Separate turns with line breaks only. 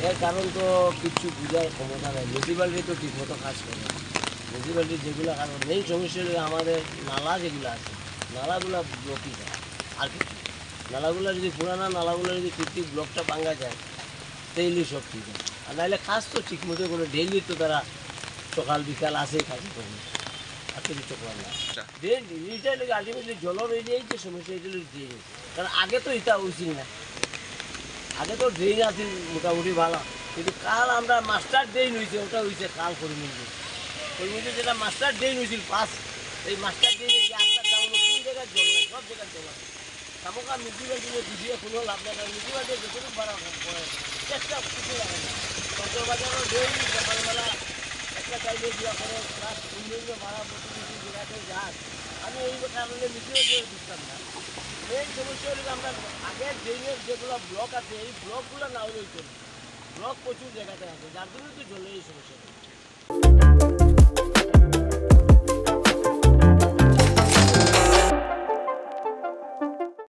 এর কারণ তো কিছু বোঝার ক্ষমতা নেই। মিউনিসিপ্যালিটি তো ঠিকমতো কাজ করে না। মিউনিসিপ্যালিটি যেগুলো কারণ মেইন সমস্যা হলো আমাদের নালা যেগুলো আছে, নালাগুলো ব্লকই যায়। আর কিছু নালাগুলো যদি পুরানা নালাগুলো যদি ঠিক ব্লকটা ভাঙা যায় তাইলে সব ঠিক আছে। আর নাহলে কাজ তো ঠিকমতো করে ডেইলি তো তারা সকাল বিকাল আসেই কাজ করবে, আর তো কিছু করার না। ড্রেন এইটা লোক আলটিমেটলি জলের এরিয়াই যে সমস্যা, এটা লোক ড্রেন। কারণ আগে তো এটা হয়েছিল না, আগে তো ড্রেন আছে মোটামুটি ভালো, কিন্তু কাল আমরা মাস্টার ড্রেন হয়েছে, ওটা হয়েছে কাল করিমগঞ্জে যেটা মাস্টার ড্রেন হয়েছিল ফার্স্ট, এই মাস্টার ড্রেনে যে আটটা টাউন কোন জায়গায় জল নাই, সব জায়গায় জল আছে। তামকা মিউনিসিপ্যালিটি বুঝিয়ে কোনো লাভ নাই, কারণ মিউনিসিপ্যালিটি যতটুকু ভাড়া করে চেষ্টা কিছু লাগে না। চন্দ্রবাজারও ড্রেন সকালবেলা একটা চাইলে দিয়া করে প্লাস উন্নয়ন ভাড়া প্রতিনিধি জেলাতে যান। আমি এই কারণে মিউনিসিপ্যালিটি বুঝতাম না। মেন সমস্যা হলো আমরা আগের ড্রেনের যেগুলো ব্লক আছে, এই ব্লকগুলো না হলেই চলবে। ব্লক প্রচুর জায়গাতে আছে, যার জন্য তো জলে এই সমস্যাটা।